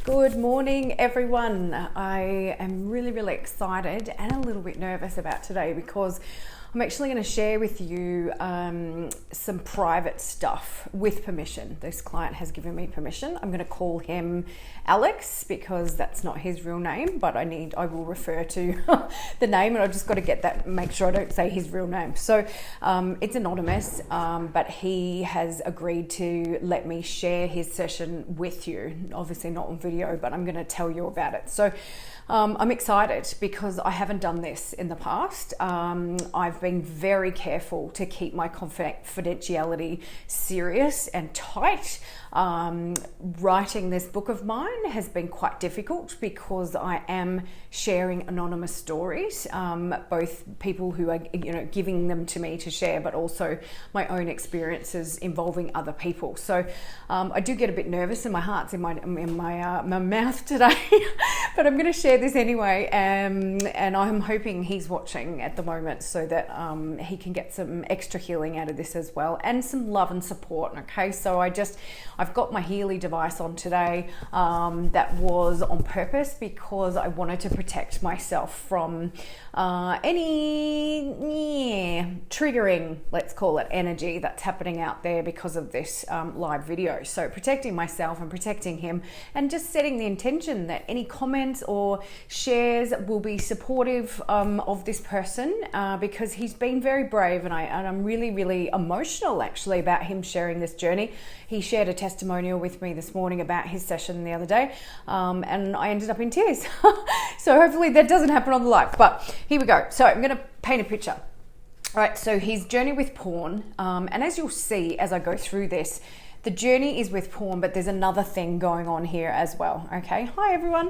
Good morning, everyone. I am really excited and a little bit nervous about today because I'm actually going to share with you some private stuff with permission. This client has given me permission. I'm going to call him Alex because that's not his real name, but I will refer to the name, and I've just got to get that, make sure I don't say his real name. So it's anonymous, but he has agreed to let me share his session with you. Obviously not on video, but I'm going to tell you about it. So I'm excited because I haven't done this in the past. I've been very careful to keep my confidentiality serious and tight. Writing this book of mine has been quite difficult because I am sharing anonymous stories, both people who are giving them to me to share, but also my own experiences involving other people. So I do get a bit nervous, and my heart's in my mouth today, but I'm going to share this anyway, and I'm hoping he's watching at the moment so that he can get some extra healing out of this as well, and some love and support. Okay, so I've got my Healy device on today. That was on purpose because I wanted to protect myself from any triggering, let's call it, energy that's happening out there because of this live video. So protecting myself and protecting him, and just setting the intention that any comments or shares will be supportive of this person, because he's been very brave, and I'm really emotional actually about him sharing this journey. He shared a testimonial with me this morning about his session the other day, and I ended up in tears. So hopefully that doesn't happen on the live, but here we go. So I'm going to paint a picture. All right, so his journey with porn, and as you'll see as I go through this, the journey is with porn, but there's another thing going on here as well. Okay, hi everyone.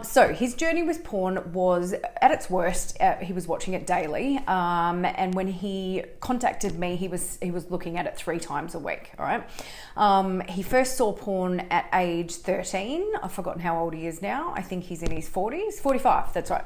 So his journey with porn was at its worst. He was watching it daily, and when he contacted me, he was looking at it 3 times a week. All right. He first saw porn at age 13. I've forgotten how old he is now. I think he's in his 40s, 45. That's right.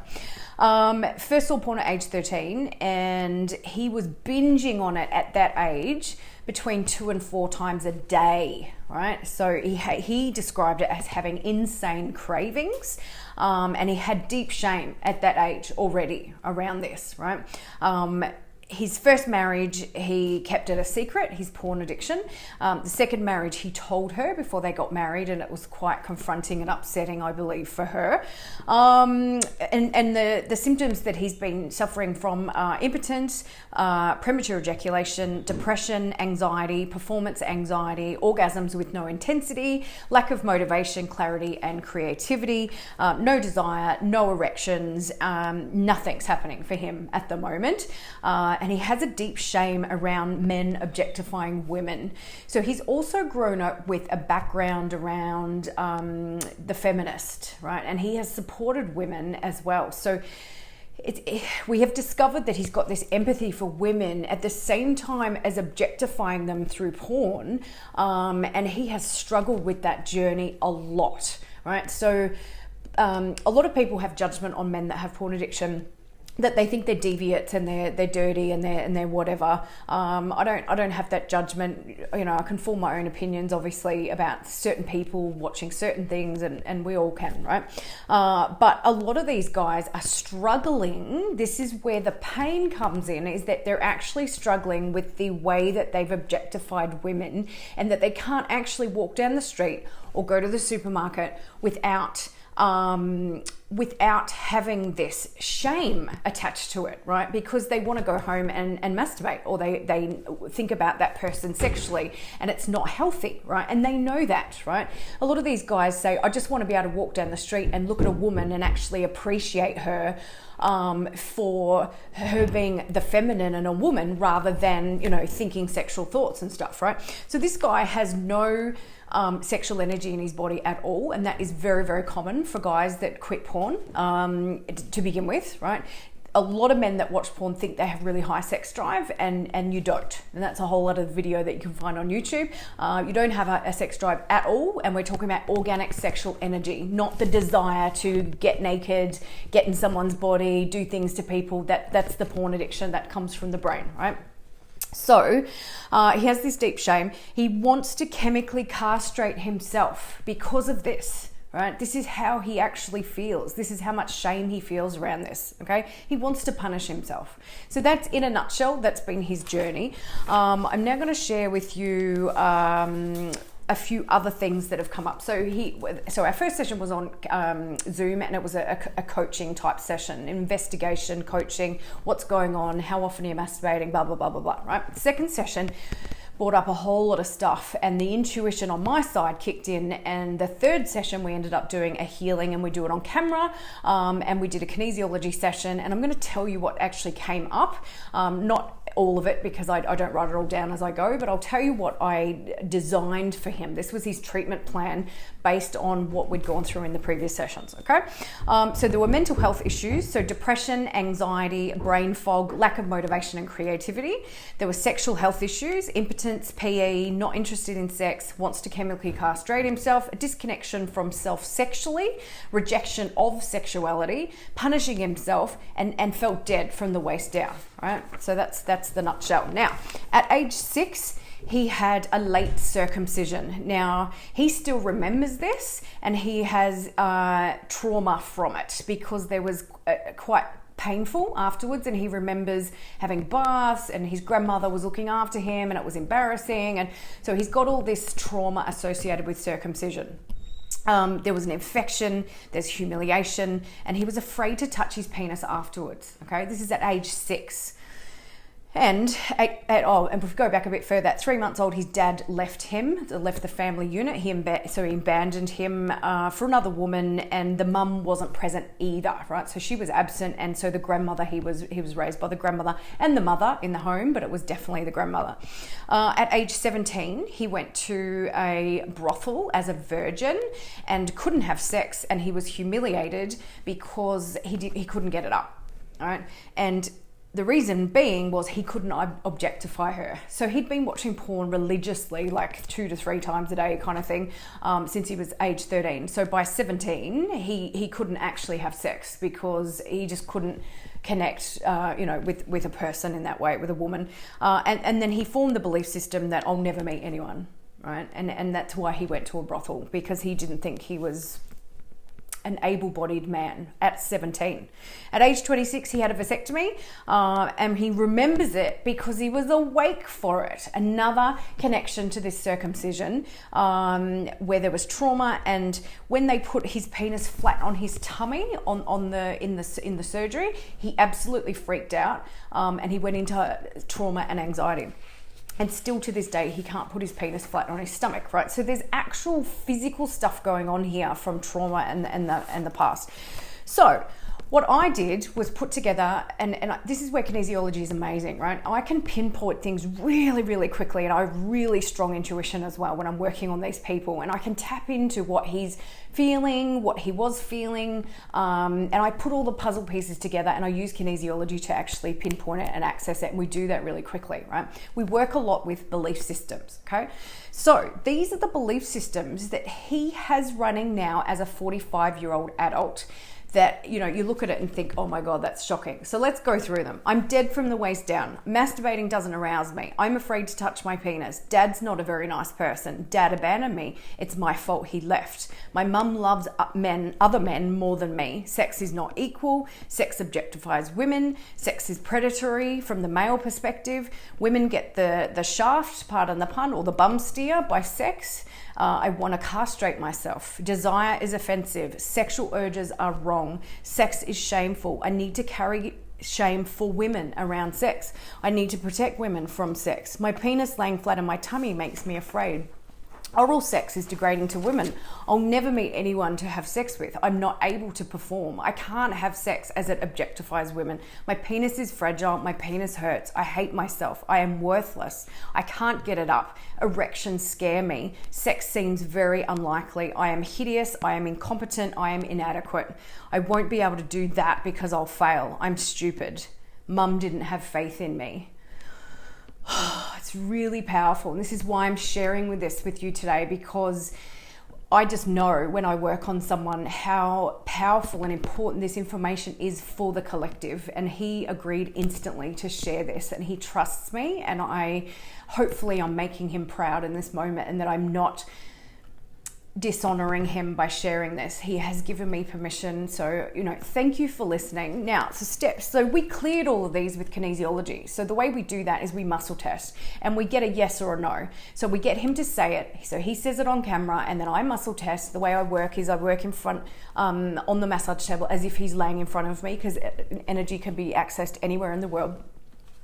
First saw porn at age 13, and he was binging on it at that age between 2 and 4 times a day, right? So he described it as having insane cravings, and he had deep shame at that age already around this, right? His first marriage, he kept it a secret, his porn addiction. The second marriage, he told her before they got married, and it was quite confronting and upsetting, I believe, for her. And the symptoms that he's been suffering from are impotence, premature ejaculation, depression, anxiety, performance anxiety, orgasms with no intensity, lack of motivation, clarity, and creativity, no desire, no erections, nothing's happening for him at the moment. And he has a deep shame around men objectifying women. So he's also grown up with a background around the feminist, right? And he has supported women as well. So we have discovered that he's got this empathy for women at the same time as objectifying them through porn. And he has struggled with that journey a lot, right? So a lot of people have judgment on men that have porn addiction, that they think they're deviant and they're dirty and they're whatever. I don't have that judgment. I can form my own opinions, obviously, about certain people watching certain things, and we all can, right? But a lot of these guys are struggling. This is where the pain comes in, is that they're actually struggling with the way that they've objectified women, and that they can't actually walk down the street or go to the supermarket without having this shame attached to it, right? Because they want to go home and masturbate, or they think about that person sexually, and it's not healthy, right? And they know that, right? A lot of these guys say, I just want to be able to walk down the street and look at a woman and actually appreciate her for her being the feminine in a woman, rather than, thinking sexual thoughts and stuff, right? So this guy has no sexual energy in his body at all, and that is very common for guys that quit porn to begin with, right? A lot of men that watch porn think they have really high sex drive, and you don't. And that's a whole other video that you can find on YouTube. You don't have a sex drive at all, and we're talking about organic sexual energy, not the desire to get naked, get in someone's body, do things to people. That's the porn addiction that comes from the brain, right? So he has this deep shame. He wants to chemically castrate himself because of this, right? This is how he actually feels. This is how much shame he feels around this, okay? He wants to punish himself. So that's, in a nutshell, that's been his journey. I'm now going to share with you a few other things that have come up. So our first session was on Zoom, and it was a coaching type session, investigation, coaching, what's going on, how often are you masturbating, blah, blah, blah, blah, blah, right? The second session brought up a whole lot of stuff, and the intuition on my side kicked in. And the third session, we ended up doing a healing, and we do it on camera, and we did a kinesiology session, and I'm going to tell you what actually came up, not all of it because I don't write it all down as I go, but I'll tell you what I designed for him. This was his treatment plan based on what we'd gone through in the previous sessions, okay? So there were mental health issues, so depression, anxiety, brain fog, lack of motivation and creativity. There were sexual health issues, impotence, PE, not interested in sex, wants to chemically castrate himself, a disconnection from self sexually, rejection of sexuality, punishing himself, and felt dead from the waist down, right? So that's the nutshell. Now, at age 6, he had a late circumcision. Now, he still remembers this, and he has trauma from it because there was quite painful afterwards, and he remembers having baths, and his grandmother was looking after him, and it was embarrassing, and so he's got all this trauma associated with circumcision. There was an infection, there's humiliation, and he was afraid to touch his penis afterwards. Okay, this is at age 6. And if we go back a bit further, at 3 months old, his dad left the family unit. He abandoned him for another woman, and the mum wasn't present either, right? So she was absent, and so the grandmother, he was raised by the grandmother and the mother in the home, but it was definitely the grandmother. At age 17, he went to a brothel as a virgin and couldn't have sex, and he was humiliated because he couldn't get it up, all right? And the reason being was he couldn't objectify her. So he'd been watching porn religiously, like 2 to 3 times a day kind of thing, since he was age 13. So by 17, he couldn't actually have sex because he just couldn't connect, with a person in that way, with a woman. And then he formed the belief system that I'll never meet anyone, right? And that's why he went to a brothel, because he didn't think he was an able-bodied man at 17. At age 26, he had a vasectomy, and he remembers it because he was awake for it. Another connection to this circumcision, where there was trauma, and when they put his penis flat on his tummy in the surgery, he absolutely freaked out, and he went into trauma and anxiety. And still to this day, he can't put his penis flat on his stomach, right? So there's actual physical stuff going on here from trauma and the past. So what I did was put together, and this is where kinesiology is amazing, right? I can pinpoint things really, really quickly, and I have really strong intuition as well when I'm working on these people, and I can tap into what he's feeling, what he was feeling, and I put all the puzzle pieces together, and I use kinesiology to actually pinpoint it and access it, and we do that really quickly, right? We work a lot with belief systems, okay? So these are the belief systems that he has running now as a 45-year-old adult, that, you look at it and think, oh my God, that's shocking. So let's go through them. I'm dead from the waist down. Masturbating doesn't arouse me. I'm afraid to touch my penis. Dad's not a very nice person. Dad abandoned me. It's my fault he left. My mum loves other men more than me. Sex is not equal. Sex objectifies women. Sex is predatory from the male perspective. Women get the shaft, pardon the pun, or the bum steer by sex. I want to castrate myself. Desire is offensive. Sexual urges are wrong. Sex is shameful. I need to carry shame for women around sex. I need to protect women from sex. My penis laying flat on my tummy makes me afraid. Oral sex is degrading to women. I'll never meet anyone to have sex with. I'm not able to perform. I can't have sex as it objectifies women. My penis is fragile. My penis hurts. I hate myself. I am worthless. I can't get it up. Erections scare me. Sex seems very unlikely. I am hideous. I am incompetent. I am inadequate. I won't be able to do that because I'll fail. I'm stupid. Mum didn't have faith in me. It's really powerful, and this is why I'm sharing this with you today, because I just know when I work on someone how powerful and important this information is for the collective, and he agreed instantly to share this, and he trusts me, and hopefully I'm making him proud in this moment, and that I'm not dishonoring him by sharing this. He has given me permission. So, thank you for listening. Now, so steps. So we cleared all of these with kinesiology. So the way we do that is we muscle test and we get a yes or a no. So we get him to say it. So he says it on camera and then I muscle test. The way I work is I work in front on the massage table as if he's laying in front of me, because energy can be accessed anywhere in the world.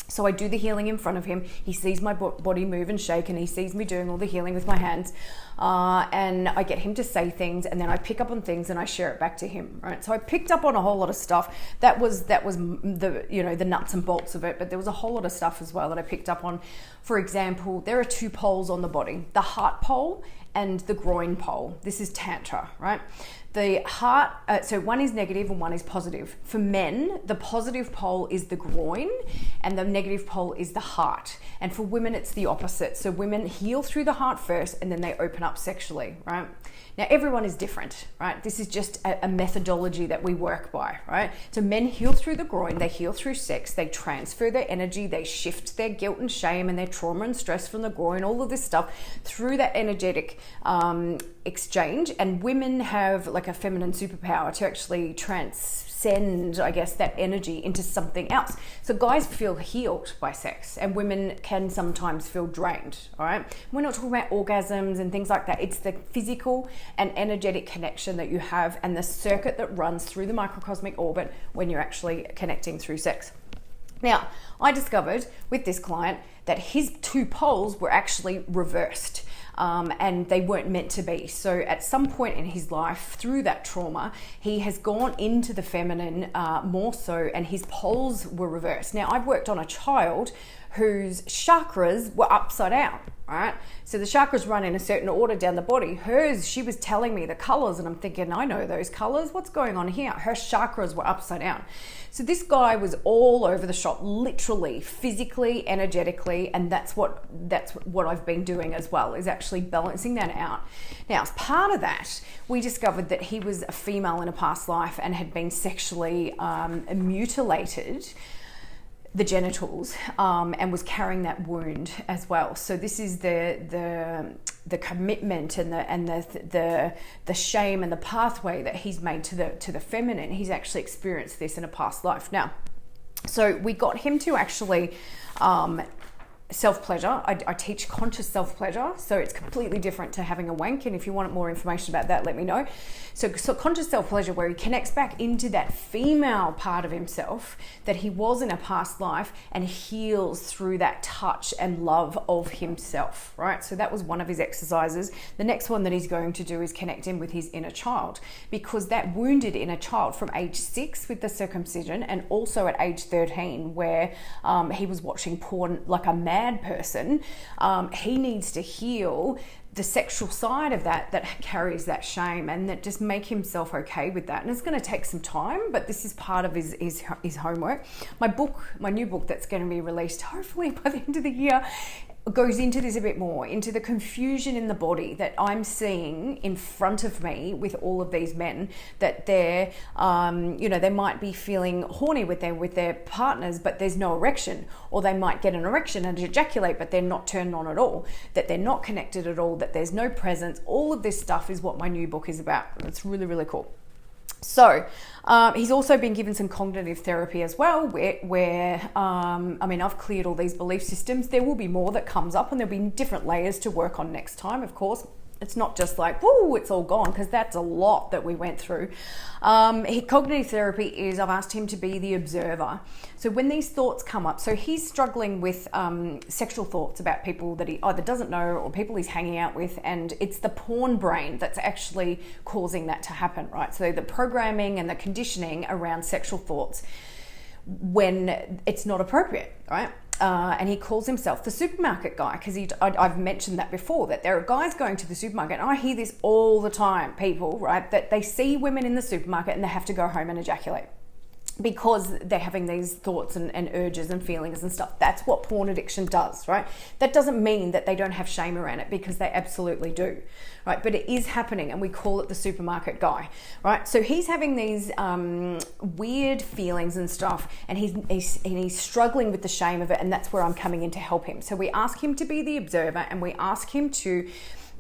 So I do the healing in front of him. He sees my body move and shake, and he sees me doing all the healing with my hands. And I get him to say things, and then I pick up on things and I share it back to him. Right. So I picked up on a whole lot of stuff. That was the nuts and bolts of it. But there was a whole lot of stuff as well that I picked up on. For example, there are two poles on the body: the heart pole and the groin pole. This is Tantra, right? The heart, so one is negative and one is positive. For men, the positive pole is the groin and the negative pole is the heart. And for women, it's the opposite. So women heal through the heart first and then they open up sexually, right? Now, everyone is different, right? This is just a methodology that we work by, right? So men heal through the groin, they heal through sex, they transfer their energy, they shift their guilt and shame and their trauma and stress from the groin, all of this stuff through that energetic exchange. And women have like a feminine superpower to actually transcend, I guess, that energy into something else. So guys feel healed by sex and women can sometimes feel drained, all right? We're not talking about orgasms and things like that. It's the physical and energetic connection that you have and the circuit that runs through the microcosmic orbit when you're actually connecting through sex. Now, I discovered with this client that his two poles were actually reversed. And they weren't meant to be. So at some point in his life, through that trauma, he has gone into the feminine more so, and his poles were reversed. Now, I've worked on a child whose chakras were upside down, right? So the chakras run in a certain order down the body. Hers, she was telling me the colors, and I'm thinking, I know those colors. What's going on here? Her chakras were upside down. So this guy was all over the shop, literally, physically, energetically, and that's what I've been doing as well, is actually balancing that out. Now, as part of that, we discovered that he was a female in a past life and had been sexually mutilated, the genitals, and was carrying that wound as well. So this is the commitment and the shame and the pathway that he's made to the feminine. He's actually experienced this in a past life. Now, so we got him to actually self-pleasure. I teach conscious self-pleasure, so it's completely different to having a wank, and if you want more information about that, let me know. So conscious self-pleasure, where he connects back into that female part of himself that he was in a past life and heals through that touch and love of himself, right? So that was one of his exercises. The next one that he's going to do is connect in with his inner child, because that wounded inner child from age 6 with the circumcision, and also at age 13 where he was watching porn like a mad person, he needs to heal the sexual side of that carries that shame, and that just make himself okay with that. And it's going to take some time, but this is part of his homework. My new book that's going to be released hopefully by the end of the year, goes into this a bit more, into the confusion in the body that I'm seeing in front of me with all of these men, that they're, they might be feeling horny with their partners, but there's no erection, or they might get an erection and ejaculate, but they're not turned on at all, that they're not connected at all, that there's no presence. All of this stuff is what my new book is about. It's really, really cool. So he's also been given some cognitive therapy as well, where I've cleared all these belief systems. There will be more that comes up, and there'll be different layers to work on next time, of course. It's not just like, woo, it's all gone, because that's a lot that we went through. Cognitive therapy is, I've asked him to be the observer. So when these thoughts come up, so he's struggling with sexual thoughts about people that he either doesn't know or people he's hanging out with, and it's the porn brain that's actually causing that to happen, right? So the programming and the conditioning around sexual thoughts when it's not appropriate, right? And he calls himself the supermarket guy, because I've mentioned that before, that there are guys going to the supermarket, and I hear this all the time, people, right, that they see women in the supermarket and they have to go home and ejaculate because they're having these thoughts and urges and feelings and stuff. That's what porn addiction does, right? That doesn't mean that they don't have shame around it, because they absolutely do, right? But it is happening, and we call it the supermarket guy, right? So he's having these weird feelings and stuff, and he's struggling with the shame of it, and that's where I'm coming in to help him. So we ask him to be the observer, and we ask him to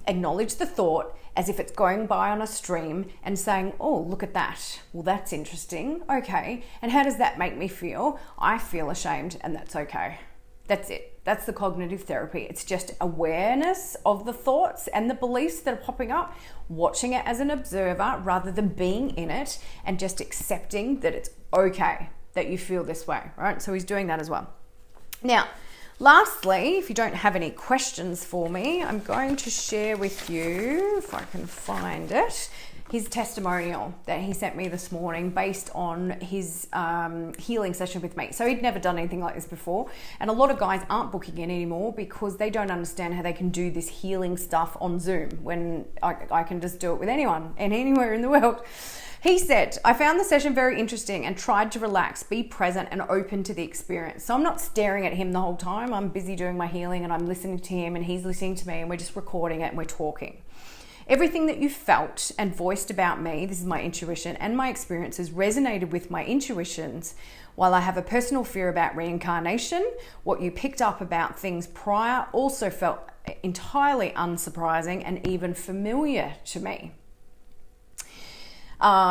acknowledge the thought as if it's going by on a stream and saying, oh, look at that. Well, that's interesting. Okay. And how does that make me feel? I feel ashamed, and that's okay. That's it. That's the cognitive therapy. It's just awareness of the thoughts and the beliefs that are popping up, watching it as an observer rather than being in it, and just accepting that it's okay that you feel this way, right? So he's doing that as well. Now, lastly, if you don't have any questions for me, I'm going to share with you, if I can find it, his testimonial that he sent me this morning based on his healing session with me. So he'd never done anything like this before. And a lot of guys aren't booking in anymore because they don't understand how they can do this healing stuff on Zoom when I can just do it with anyone and anywhere in the world. He said, I found the session very interesting and tried to relax, be present and open to the experience. So I'm not staring at him the whole time. I'm busy doing my healing and I'm listening to him and he's listening to me and we're just recording it and we're talking. Everything that you felt and voiced about me, this is my intuition, and my experiences resonated with my intuitions. While I have a personal fear about reincarnation, what you picked up about things prior also felt entirely unsurprising and even familiar to me.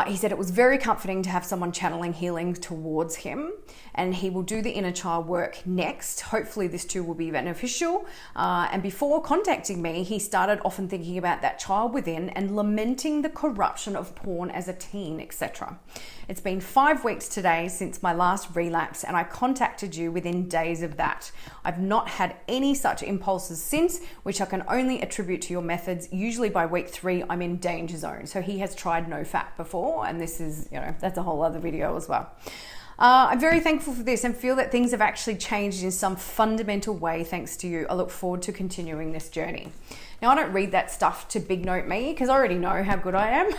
He said it was very comforting to have someone channeling healing towards him, and he will do the inner child work next. Hopefully this too will be beneficial. And before contacting me, he started often thinking about that child within and lamenting the corruption of porn as a teen, etc. It's been 5 weeks today since my last relapse, and I contacted you within days of that. I've not had any such impulses since, which I can only attribute to your methods. Usually by week 3, I'm in danger zone. So he has tried no fat before, and this is, that's a whole other video as well. I'm very thankful for this and feel that things have actually changed in some fundamental way thanks to you. I look forward to continuing this journey. Now, I don't read that stuff to big note me because I already know how good I am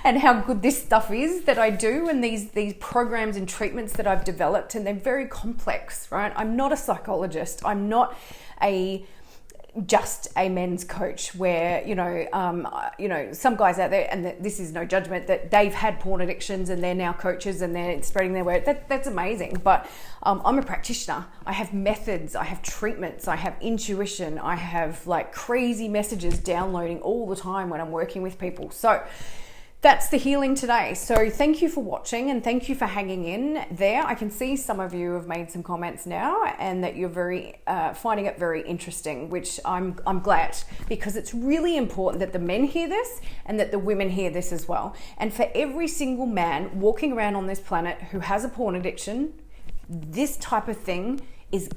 and how good this stuff is that I do, and these programs and treatments that I've developed, and they're very complex, right? I'm not a psychologist. I'm not just a men's coach where, some guys out there, and this is no judgment, that they've had porn addictions and they're now coaches and they're spreading their word. That's amazing. But I'm a practitioner. I have methods, I have treatments, I have intuition, I have like crazy messages downloading all the time when I'm working with people. So that's the healing today. So thank you for watching and thank you for hanging in there. I can see some of you have made some comments now and that you're very finding it very interesting, which I'm glad, because it's really important that the men hear this and that the women hear this as well. And for every single man walking around on this planet who has a porn addiction, this type of thing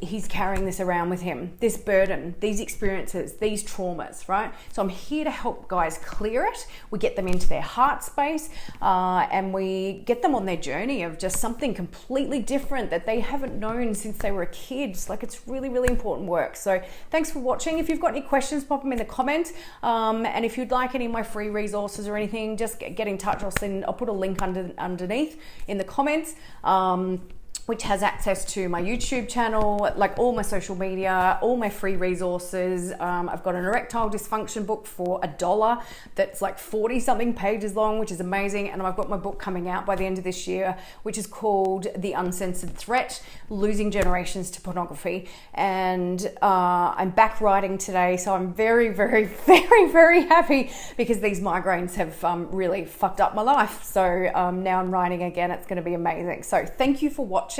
he's carrying this around with him, this burden, these experiences, these traumas, right? So I'm here to help guys clear it. We get them into their heart space and we get them on their journey of just something completely different that they haven't known since they were a kid. Like, it's really, really important work. So thanks for watching. If you've got any questions, pop them in the comments. And if you'd like any of my free resources or anything, just get in touch. I'll put a link underneath in the comments. Which has access to my YouTube channel, like all my social media, all my free resources. I've got an erectile dysfunction book for $1 that's like 40 something pages long, which is amazing. And I've got my book coming out by the end of this year, which is called The Uncensored Threat, Losing Generations to Pornography. And I'm back writing today. So I'm very, very, very, very happy because these migraines have really fucked up my life. So now I'm writing again. It's going to be amazing. So thank you for watching.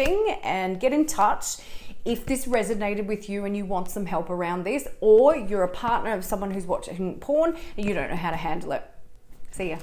And get in touch if this resonated with you and you want some help around this, or you're a partner of someone who's watching porn and you don't know how to handle it. See ya.